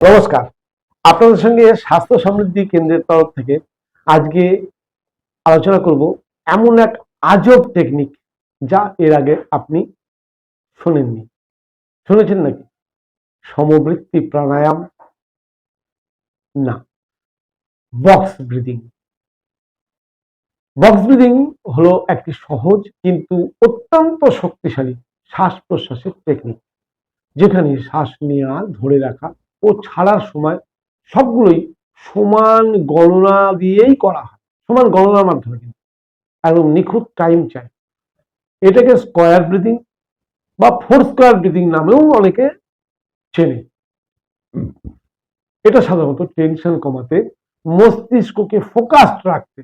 নমস্কার, আপনাদের সঙ্গে স্বাস্থ্য সমৃদ্ধি কেন্দ্রের তরফ থেকে আজকে আলোচনা করব এমন এক আজব টেকনিক যা এর আগে আপনি শোনেননি। শুনেছেন নাকি? সমবৃত্তি প্রাণায়াম? না, বক্স ব্রিদিং। বক্স ব্রিদিং হলো একটি সহজ কিন্তু অত্যন্ত শক্তিশালী শ্বাস প্রশ্বাসের টেকনিক, যেখানে শ্বাস নেওয়া, ধরে রাখা ও ছাড়ার সময় সবগুলোই সমান গণনা দিয়েই করা হয়, সমান গণনার মাধ্যমে, কিন্তু একদম নিখুঁত টাইম চাই। এটাকে স্কয়ার ব্রিদিং বা ফোর স্কয়ার ব্রিদিং নামেও অনেকে চেনে। এটা সাধারণত টেনশন কমাতে, মস্তিষ্ককে ফোকাসড রাখতে,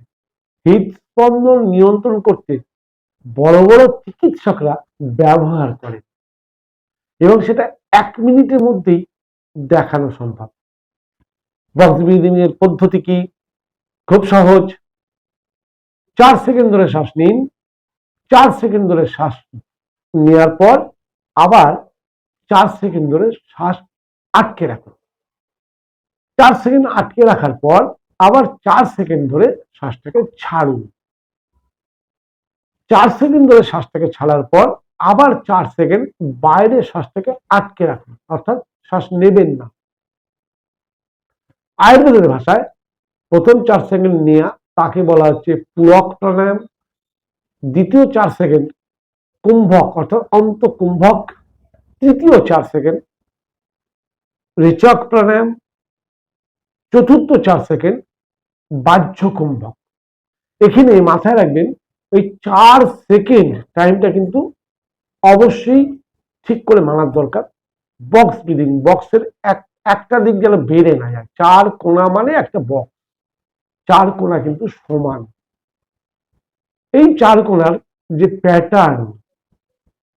হৃদস্পন্দন নিয়ন্ত্রণ করতে বড় বড় চিকিৎসকরা ব্যবহার করে, এবং সেটা 1 মিনিটের মধ্যেই দেখানো সম্ভব। বক্স ব্রিদিং এর পদ্ধতি কি? খুব সহজ। 4 সেকেন্ড ধরে শ্বাস নিন, 4 সেকেন্ড ধরে শ্বাস নেওয়ার পর আবার 4 সেকেন্ড ধরে শ্বাস আটকে রাখুন। 4 সেকেন্ড আটকে রাখার পর আবার 4 সেকেন্ড ধরে শ্বাসটাকে ছাড়ুন। 4 সেকেন্ড ধরে শ্বাসটাকে ছাড়ার পর আবার 4 সেকেন্ড বাইরে শ্বাসটাকে আটকে রাখুন, অর্থাৎ শ্বাস নেবেন না। আয়ুর্বেদের ভাষায় প্রথম 4 সেকেন্ড নেওয়া তাকে বলা হচ্ছে পূরক প্রাণায়াম, দ্বিতীয় 4 সেকেন্ড কুম্ভক অর্থাৎ অন্তকুম্ভক, তৃতীয় 4 সেকেন্ড রেচক প্রাণায়াম, চতুর্থ 4 সেকেন্ড বাহ্য কুম্ভক। এখানে মাথায় রাখবেন ওই 4 সেকেন্ড টাইমটা কিন্তু অবশ্যই ঠিক করে মানার দরকার। বক্স ব্রিদিং, বক্সের একটা দিক যেন বেড়ে না যায়। 4 কোণা মানে একটা বক্স, 4 কোণা কিন্তু সমান। এই 4 কোণার যে প্যাটার্ন,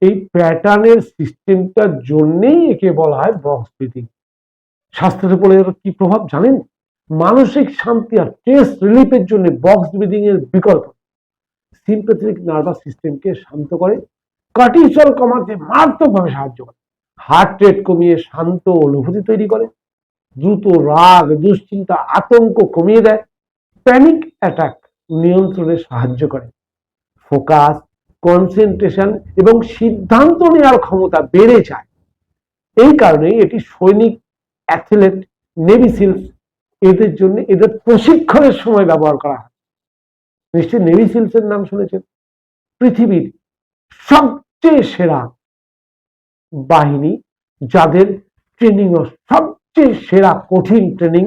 এই প্যাটার্নের সিস্টেমটার জন্যই একে বলা হয় বক্স ব্রিদিং। স্বাস্থ্যের উপরে এর কি প্রভাব জানেন? মানসিক শান্তি আর স্ট্রেস রিলিফের জন্য বক্স ব্রিদিং এর বিকল্প। সিম্প্যাথেটিক নার্ভাস সিস্টেমকে শান্ত করে, কর্টিসল কমাতে মারাত্মকভাবে সাহায্য করে, হার্ট রেট কমিয়ে শান্ত অনুভূতি তৈরি করে, দ্রুত রাগ, দুশ্চিন্তা, আতঙ্ক কমিয়ে দেয়, প্যানিক অ্যাটাক নিয়ন্ত্রণে সাহায্য করে, ফোকাস, কনসেন্ট্রেশন এবং সিদ্ধান্ত নেওয়ার ক্ষমতা বেড়ে যায়। এই কারণে এটি সৈনিক, অ্যাথলেট, নেভি সিলস এদের জন্য, এদের প্রশিক্ষণের সময় ব্যবহার করা হয়। নিশ্চয়ই নেভি সিলস এর নাম শুনেছেন। পৃথিবীর সবচেয়ে সেরা বাহিনী, যাদের ট্রেনিং সবচেয়ে সেরা কঠিন ট্রেনিং,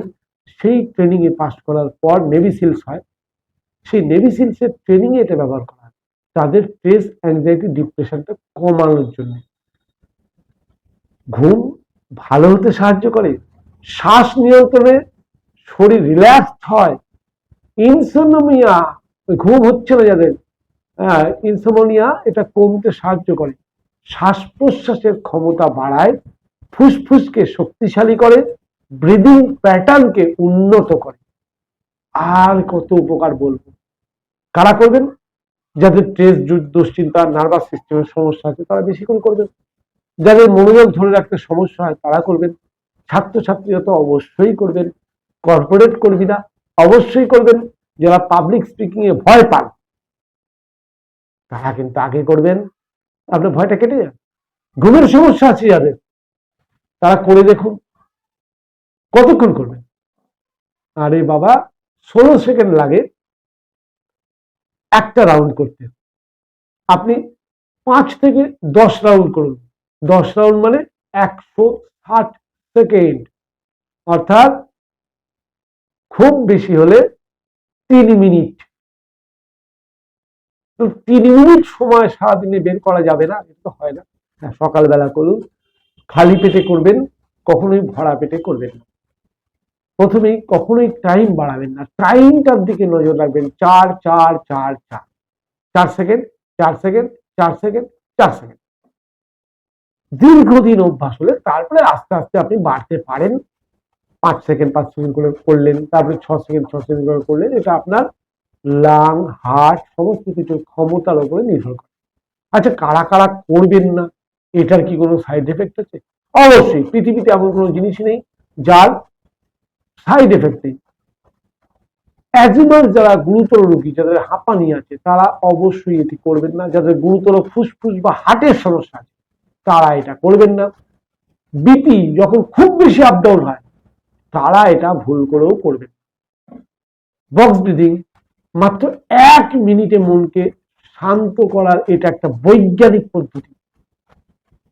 সেই ট্রেনিং এ পাস করার পর নেভি সিলস হয়। সেই নেভি সিলস এর ট্রেনিং এ এটা ব্যবহার করা হয় তাদের স্ট্রেস, অ্যাংজাইটি, ডিপ্রেশনটা কমানোর জন্য। ঘুম ভালো হতে সাহায্য করে, শ্বাস নিয়ন্ত্রণে শরীর রিল্যাক্সড হয়, ইনসোমনিয়া, ঘুম হচ্ছে না যাদের, ইনসোমনিয়া, এটা কমতে সাহায্য করে, শ্বাস প্রশ্বাসের ক্ষমতা বাড়ায়, ফুসফুসকে শক্তিশালী করে, ব্রিদিং প্যাটার্নকে উন্নত করে। আর কত উপকার বলবো। কারা করবেন? যাদের স্ট্রেস, দুশ্চিন্তা, নার্ভাস সিস্টেমের সমস্যা আছে তারা বেশি করে করবেন। যাদের মনোযোগ ধরে রাখতে সমস্যা হয় তারা করবেন। ছাত্রছাত্রীরা তো অবশ্যই করবেন। কর্পোরেট কর্মীরা অবশ্যই করবেন। যারা পাবলিক স্পিকিং এ ভয় পান তারা কিন্তু আগে করবেন, আপনার ভয়টা কেটে যাবে। ঘুমের সমস্যা আছে যাদের, তারা করে দেখুন। কতক্ষণ করবেন? আরে বাবা, 16 সেকেন্ড লাগে একটা রাউন্ড করতে। আপনি 5 থেকে 10 রাউন্ড করুন। 10 রাউন্ড মানে 160 সেকেন্ড, অর্থাৎ খুব বেশি হলে 3 মিনিট। তো 3 মিনিট সময় সারাদিনে বের করা যাবে না, এটা তো হয় না। সকালবেলা করুন, খালি পেটে করবেন, কখনোই ভরা পেটে করবেন না। প্রথমেই কখনোই টাইম বাড়াবেন না, টাইমটার দিকে নজর রাখবেন। 4 4 4 4 4 সেকেন্ড, 4 সেকেন্ড, 4 সেকেন্ড, 4 সেকেন্ড। দীর্ঘদিন অভ্যাস হলে তারপরে আস্তে আস্তে আপনি বাড়তে পারেন। 5 সেকেন্ড 5 সেকেন্ড করে করলেন, তারপরে 6 সেকেন্ড 6 সেকেন্ড করে করলেন। এটা আপনার লাং, হার্ট সমস্ত কিছুর ক্ষমতার উপরে নির্ভর করে। আচ্ছা, কারা কারা করবেন না? এটার কি কোনো সাইড এফেক্ট আছে? অবশ্যই। পৃথিবীতে এমন কোনো জিনিসই নেই যার সাইড এফেক্ট নেই। অ্যাজমার যারা গুরুতর রোগী, যাদের হাঁপানি আছে, তারা অবশ্যই এটি করবেন না। যাদের গুরুতর ফুসফুস বা হার্টের সমস্যা আছে তারা এটা করবেন না। বিপি যখন খুব বেশি আপ ডাউন হয় তারা এটা ভুল করেও করবেন। বক্স ব্রিদিং মাত্র 1 মিনিটে মনকে শান্ত করার এটা একটা বৈজ্ঞানিক পদ্ধতি।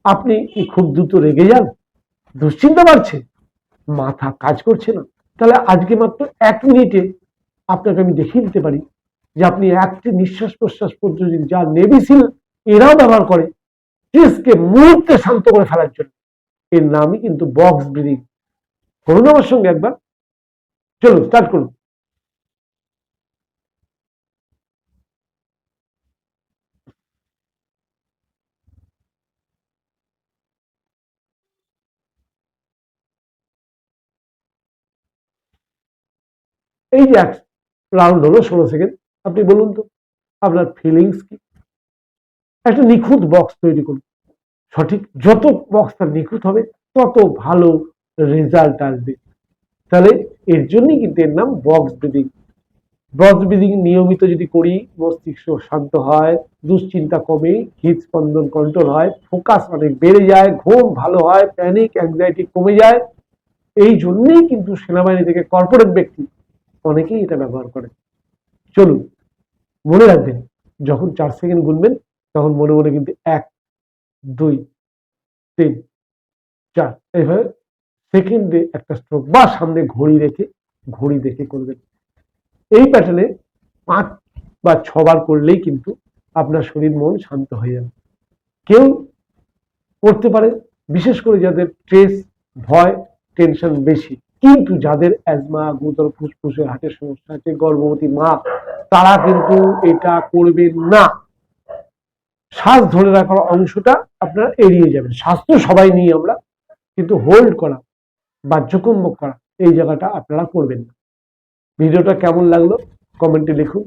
আপনি কি খুব দ্রুত রেগে যান, দুশ্চিন্তা বাড়ছে, মাথা কাজ করছে না, তাহলে আজকে মাত্র 1 মিনিটে আপনাকে আমি দেখিয়ে দিতে পারি যে আপনি একটি নিঃশ্বাস প্রশ্বাস পদ্ধতি যা নেভি সিল এরাও ব্যবহার করে স্ট্রেসকে মুহূর্তে শান্ত করে ফেলার জন্য। এর নামই কিন্তু বক্স ব্রিদিং। করুন আমার সঙ্গে একবার, চলুন স্টার্ট করুন। এই যে এক রাউন্ড হলো 16 সেকেন্ড, আপনি বলুন তো আপনার ফিলিংস কি? একটা নিখুঁত বক্স তৈরি করুন। সঠিক যত বক্সটা নিখুঁত হবে তত ভালো রেজাল্ট আসবে। তাহলে এর জন্যই কিন্তু এর নাম বক্স ব্রিদিং। বক্স ব্রিদিং নিয়মিত যদি করি মস্তিষ্ক শান্ত হয়, দুশ্চিন্তা কমে, হৃদস্পন্দন কন্ট্রোল হয়, ফোকাস অনেক বেড়ে যায়, ঘুম ভালো হয়, প্যানিক অ্যাংজাইটি কমে যায়। এই জন্যই কিন্তু সেনাবাহিনী থেকে কর্পোরেট ব্যক্তি অনেকেই এটা ব্যবহার করে। চলুন মনে রাখবেন, যখন 4 সেকেন্ড গুনবেন তখন মনে মনে কিন্তু 1, 2, 3, 4 এইভাবে সেকেন্ডে একটা স্ট্রোক বা সামনে ঘড়ি দেখে করবেন। এই প্যাটার্নে 5 বা 6 বার করলেই কিন্তু আপনার শরীর মন শান্ত হয়ে যাবে। কেউ করতে পারে, বিশেষ করে যাদের স্ট্রেস, ভয়, টেনশন বেশি। কিন্তু যাদের অ্যাজমা, গুরুতর ফুসফুসের হার্টের সমস্যা আছে, গর্ভবতী মা, তারা কিন্তু এটা করবেন না। শ্বাস ধরে রাখার অংশটা আপনারা এড়িয়ে যাবেন। শ্বাস তো সবাই নিই আমরা, কিন্তু হোল্ড করা বা চুম্বক করা এই জায়গাটা আপনারা করবেন না। ভিডিওটা কেমন লাগলো কমেন্টে লিখুন।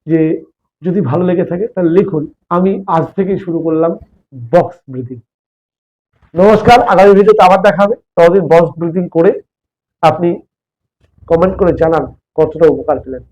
যে যদি ভালো লেগে থাকে তাহলে লিখুন আমি আজ থেকে শুরু করলাম বক্স ব্রিদিং। নমস্কার, আগামী ভিডিওতে আবার দেখা হবে। ততদিন বক্স ব্রিদিং করে আপনি কমেন্ট করে জানান কতটা উপকার পেলেন।